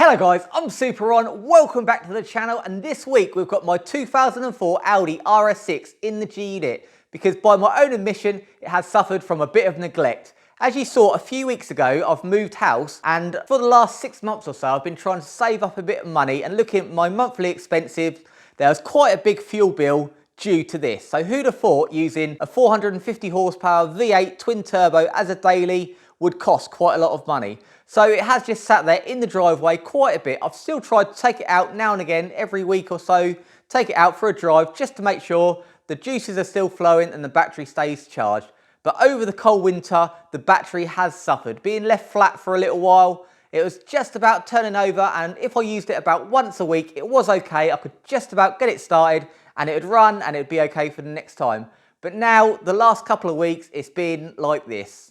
Hello guys, I'm Super Ron, welcome back to the channel, and this week we've got my 2004 Audi RS6 in the G unit because by my own admission it has suffered from a bit of neglect. As you saw a few weeks ago, I've moved house, and for the last 6 months or so I've been trying to save up a bit of money, and looking at my monthly expenses, there was quite a big fuel bill due to this. So who'd have thought using a 450 horsepower V8 twin turbo as a daily would cost quite a lot of money. So it has just sat there in the driveway quite a bit. I've still tried to take it out now and again, every week or so, take it out for a drive just to make sure the juices are still flowing and the battery stays charged. But over the cold winter, the battery has suffered. Being left flat for a little while, it was just about turning over, and if I used it about once a week, it was okay. I could just about get it started and it would run and it would be okay for the next time. But now, the last couple of weeks, it's been like this.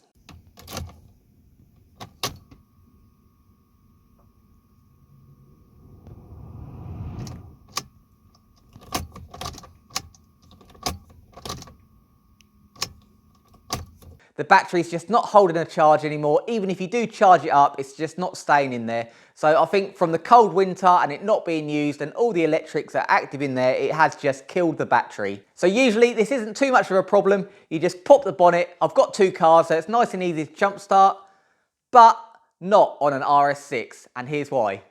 The battery's just not holding a charge anymore. Even if you do charge it up, it's just not staying in there. So I think from the cold winter and it not being used and all the electrics are active in there, it has just killed the battery. So usually this isn't too much of a problem. You just pop the bonnet. I've got 2 cars, so it's nice and easy to jump start, but not on an RS6, and here's why.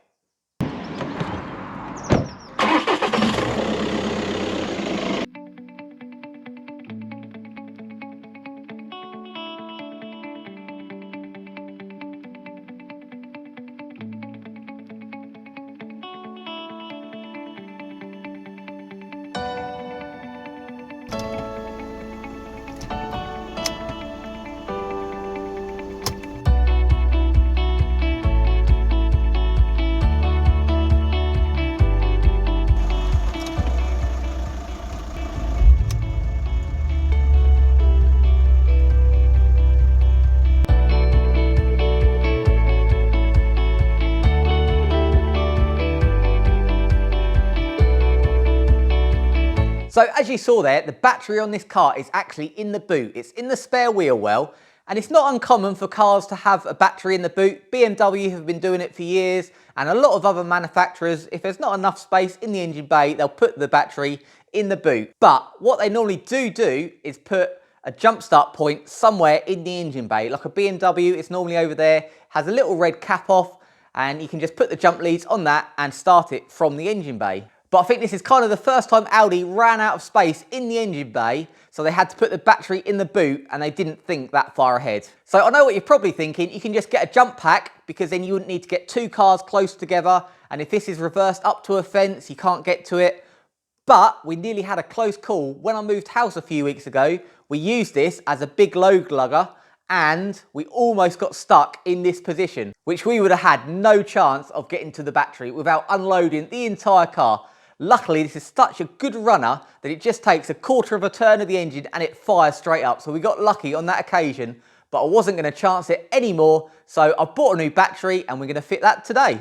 So as you saw there, the battery on this car is actually in the boot. It's in the spare wheel well, and it's not uncommon for cars to have a battery in the boot. BMW have been doing it for years, and a lot of other manufacturers, if there's not enough space in the engine bay, they'll put the battery in the boot. But what they normally do is put a jump start point somewhere in the engine bay. Like a BMW, it's normally over there, has a little red cap off, and you can just put the jump leads on that and start it from the engine bay. But I think this is kind of the first time Audi ran out of space in the engine bay, so they had to put the battery in the boot, and they didn't think that far ahead. So I know what you're probably thinking, you can just get a jump pack, because then you wouldn't need to get 2 cars close together, and if this is reversed up to a fence, you can't get to it. But we nearly had a close call. When I moved house a few weeks ago, we used this as a big load lugger, and we almost got stuck in this position, which we would have had no chance of getting to the battery without unloading the entire car. Luckily, this is such a good runner that it just takes a quarter of a turn of the engine and it fires straight up. So we got lucky on that occasion, but I wasn't going to chance it anymore. So I bought a new battery and we're going to fit that today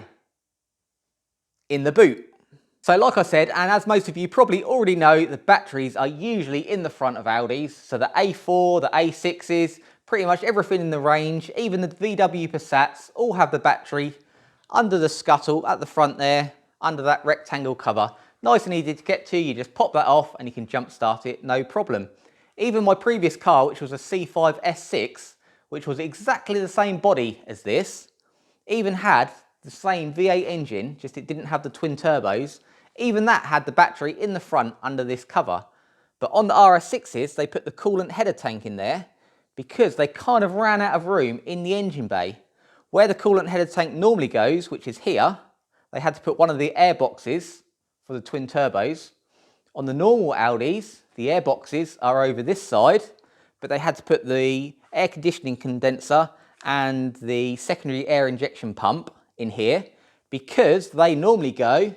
in the boot. So like I said, and as most of you probably already know, the batteries are usually in the front of Audis. So the A4, the A6s, pretty much everything in the range, even the VW Passats, all have the battery under the scuttle at the front there, under that rectangle cover. Nice and easy to get to, you just pop that off and you can jump start it, no problem. Even my previous car, which was a C5 RS6, which was exactly the same body as this, even had the same V8 engine, just it didn't have the twin turbos, even that had the battery in the front under this cover. But on the RS6s, they put the coolant header tank in there because they kind of ran out of room in the engine bay. Where the coolant header tank normally goes, which is here, they had to put one of the air boxes for the twin turbos. On the normal Audis, the air boxes are over this side, but they had to put the air conditioning condenser and the secondary air injection pump in here because they normally go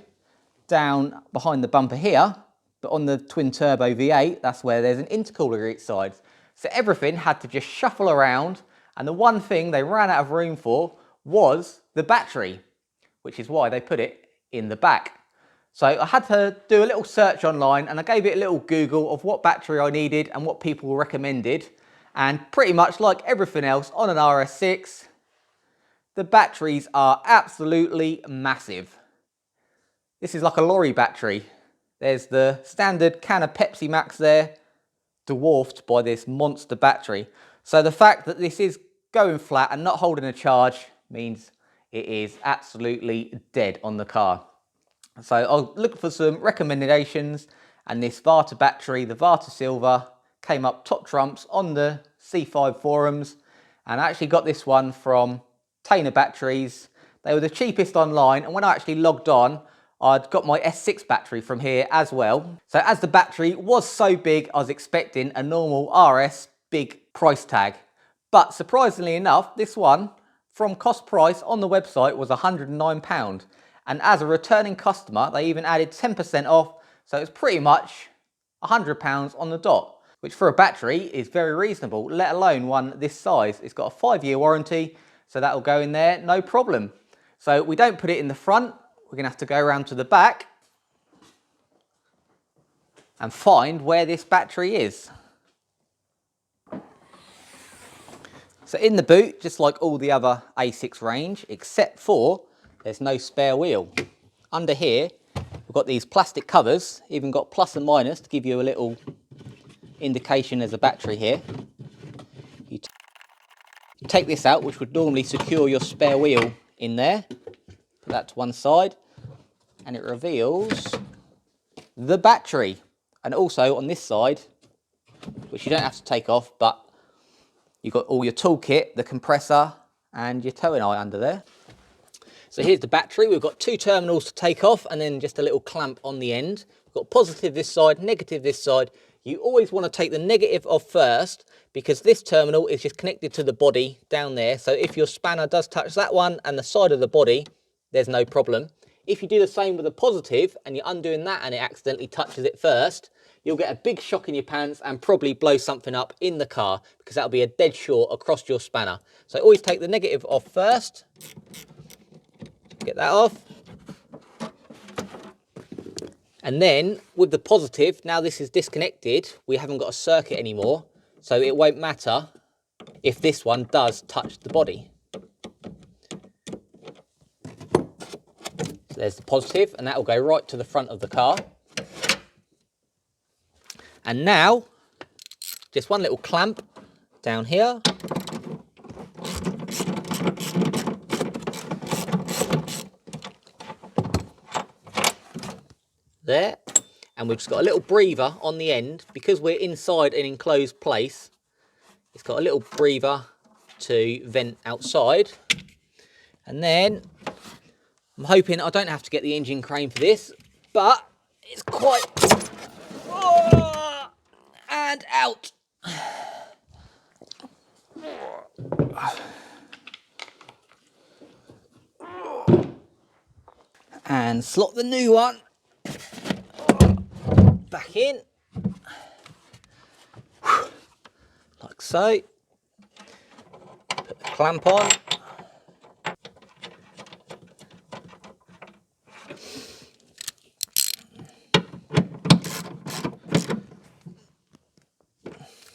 down behind the bumper here, but on the twin turbo V8, that's where there's an intercooler each side. So everything had to just shuffle around, and the one thing they ran out of room for was the battery, which is why they put it in the back. So I had to do a little search online, and I gave it a little Google of what battery I needed and what people recommended. And pretty much like everything else on an RS6, The batteries are absolutely massive. This is like a lorry battery. There's the standard can of Pepsi Max there, dwarfed by this monster battery. So the fact that this is going flat and not holding a charge means it is absolutely dead on the car. So I'll look for some recommendations, and this Varta battery, the Varta Silver, came up top trumps on the C5 forums, and I actually got this one from Tainer Batteries. They were the cheapest online, and when I actually logged on, I'd got my S6 battery from here as well. So as the battery was so big, I was expecting a normal RS big price tag. But surprisingly enough, this one from cost price on the website was £109. And as a returning customer, they even added 10% off. So it's pretty much £100 on the dot, which for a battery is very reasonable, let alone one this size. It's got a 5-year warranty, so that'll go in there, no problem. So we don't put it in the front. We're going to have to go around to the back and find where this battery is. So in the boot, just like all the other A6 range, except for there's no spare wheel. Under here, we've got these plastic covers, even got plus and minus to give you a little indication there's a battery here. You take this out, which would normally secure your spare wheel in there. Put that to one side. And it reveals the battery. And also on this side, which you don't have to take off, but you've got all your toolkit, the compressor and your towing eye under there. So here's the battery. We've got 2 terminals to take off and then just a little clamp on the end. We've got positive this side, negative this side. You always want to take the negative off first, because this terminal is just connected to the body down there. So if your spanner does touch that one and the side of the body, there's no problem. If you do the same with a positive and you're undoing that and it accidentally touches it first, you'll get a big shock in your pants and probably blow something up in the car, because that'll be a dead short across your spanner. So always take the negative off first. Get that off. And then with the positive, now this is disconnected, we haven't got a circuit anymore. So it won't matter if this one does touch the body. So there's the positive, and that will go right to the front of the car. And now, just one little clamp down here. There. And we've just got a little breather on the end, because we're inside an enclosed place. It's got a little breather to vent outside. And then I'm hoping I don't have to get the engine crane for this, but it's quite... Oh, and out. And slot the new one back in, like so. Put the clamp on.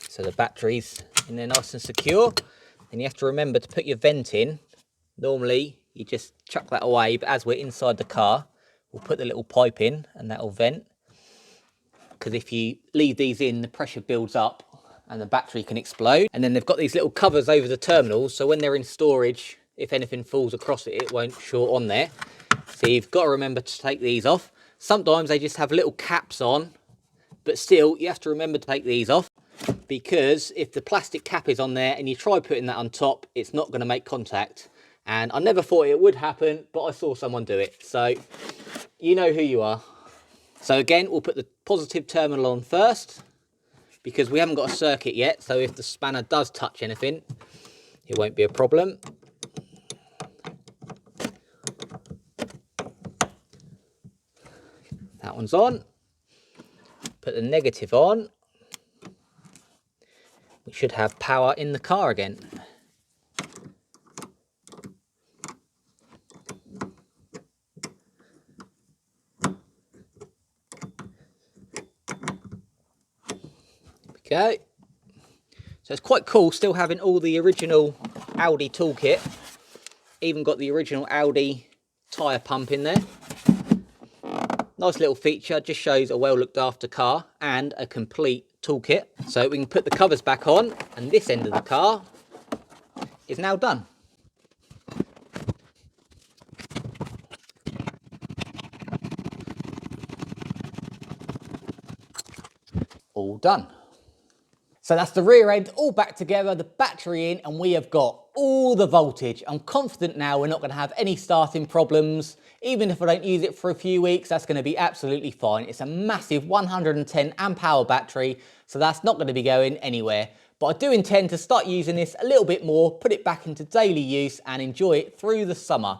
So the battery's in there nice and secure. Then you have to remember to put your vent in. Normally you just chuck that away, but as we're inside the car, we'll put the little pipe in and that'll vent. Because if you leave these in, the pressure builds up and the battery can explode. And then they've got these little covers over the terminals, so when they're in storage, if anything falls across it, it won't short on there. So you've got to remember to take these off. Sometimes they just have little caps on, but still you have to remember to take these off, because if the plastic cap is on there and you try putting that on top, it's not going to make contact. And I never thought it would happen, but I saw someone do it. So you know who you are. So again, we'll put the positive terminal on first, because we haven't got a circuit yet. So if the spanner does touch anything, it won't be a problem. That one's on. Put the negative on. We should have power in the car again. Go. So it's quite cool still having all the original Audi toolkit. even got the original Audi tyre pump in there. Nice little feature, just shows a well looked after car and a complete toolkit. So we can put the covers back on and this end of the car is now done. All done. So that's the rear end all back together, the battery in, and we have got all the voltage. I'm confident now we're not going to have any starting problems. Even if I don't use it for a few weeks, that's going to be absolutely fine. It's a massive 110 amp hour battery, so that's not going to be going anywhere. But I do intend to start using this a little bit more, put it back into daily use and enjoy it through the summer.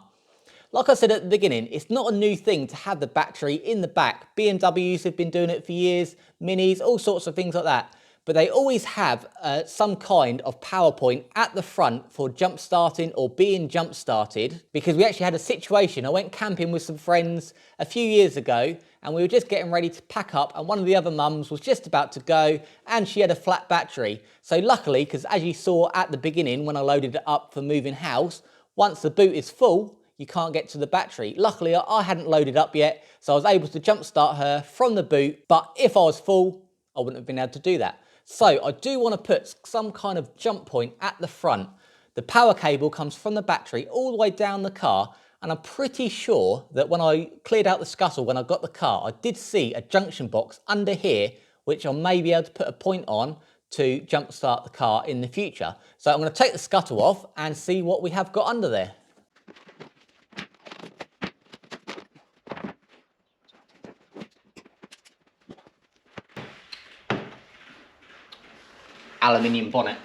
Like I said at the beginning, it's not a new thing to have the battery in the back. BMWs have been doing it for years, Minis, all sorts of things like that. But they always have some kind of power point at the front for jump starting or being jump started, because we actually had a situation. I went camping with some friends a few years ago and we were just getting ready to pack up and one of the other mums was just about to go and she had a flat battery. So luckily, because as you saw at the beginning when I loaded it up for moving house, once the boot is full, you can't get to the battery. Luckily, I hadn't loaded up yet, so I was able to jump start her from the boot, but if I was full, I wouldn't have been able to do that. So I do want to put some kind of jump point at the front. The power cable comes from the battery all the way down the car, and I'm pretty sure that when I cleared out the scuttle, when I got the car, I did see a junction box under here, which I may be able to put a point on to jump start the car in the future. So I'm going to take the scuttle off and see what we have got under there. Aluminium bonnet.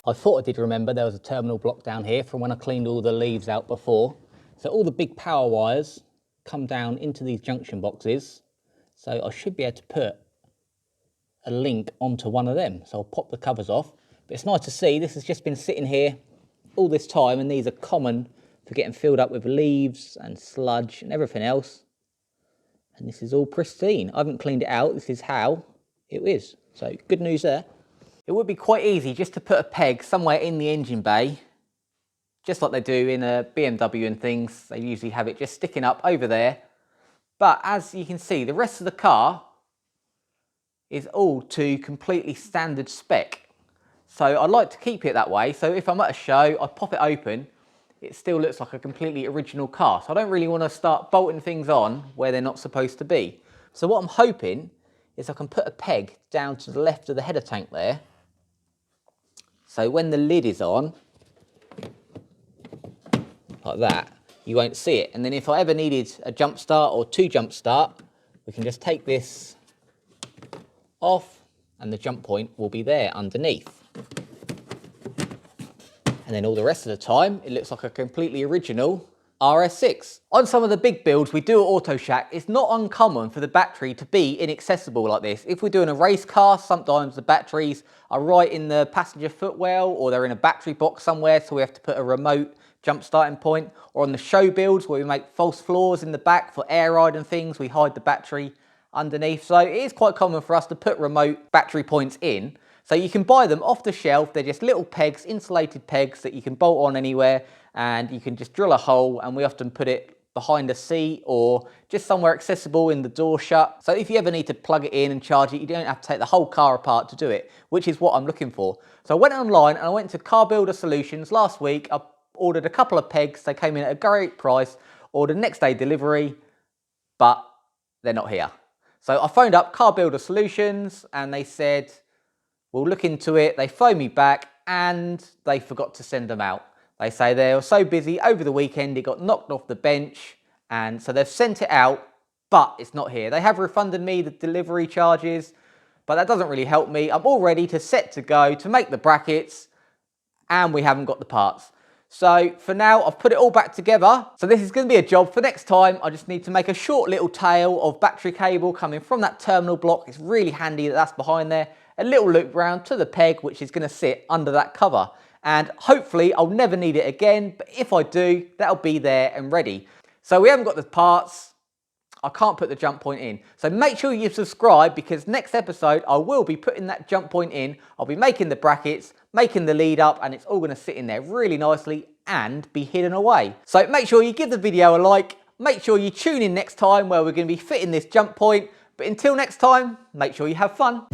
I thought I did remember there was a terminal block down here from when I cleaned all the leaves out before. So all the big power wires come down into these junction boxes. So I should be able to put a link onto one of them. So I'll pop the covers off. But it's nice to see this has just been sitting here all this time, and these are common for getting filled up with leaves and sludge and everything else. And this is all pristine. I haven't cleaned it out. This is how it is. So good news there. It would be quite easy just to put a peg somewhere in the engine bay, just like they do in a BMW and things. They usually have it just sticking up over there. But as you can see, the rest of the car is all to completely standard spec. So I like to keep it that way. So if I'm at a show, I pop it open, it still looks like a completely original car. So I don't really want to start bolting things on where they're not supposed to be. So what I'm hoping is I can put a peg down to the left of the header tank there. So when the lid is on, like that, you won't see it. And then if I ever needed a jump start or two jump start, we can just take this off and the jump point will be there underneath. And then all the rest of the time, it looks like a completely original RS6. On some of the big builds we do at Auto Shack, it's not uncommon for the battery to be inaccessible like this. If we're doing a race car, sometimes the batteries are right in the passenger footwell or they're in a battery box somewhere, so we have to put a remote jump starting point. Or on the show builds where we make false floors in the back for air ride and things, we hide the battery underneath. So it is quite common for us to put remote battery points in. So you can buy them off the shelf. They're just little pegs, insulated pegs that you can bolt on anywhere, and you can just drill a hole, and we often put it behind a seat or just somewhere accessible in the door shut. So if you ever need to plug it in and charge it, you don't have to take the whole car apart to do it, which is what I'm looking for. So I went online and I went to Car Builder Solutions last week. I ordered a couple of pegs. They came in at a great price, ordered next day delivery, but they're not here. So I phoned up Car Builder Solutions and they said, we'll look into it. They phoned me back and they forgot to send them out. They say they were so busy over the weekend, it got knocked off the bench. And so they've sent it out, but it's not here. They have refunded me the delivery charges, but that doesn't really help me. I'm all ready to set to go to make the brackets and we haven't got the parts. So for now, I've put it all back together. So this is going to be a job for next time. I just need to make a short little tail of battery cable coming from that terminal block. It's really handy that that's behind there. A little loop round to the peg, which is going to sit under that cover. And hopefully I'll never need it again, but if I do, that'll be there and ready. So we haven't got the parts. I can't put the jump point in. So make sure you subscribe, because next episode I will be putting that jump point in. I'll be making the brackets, making the lead up, and it's all going to sit in there really nicely and be hidden away. So make sure you give the video a like. Make sure you tune in next time where we're going to be fitting this jump point. But until next time, make sure you have fun.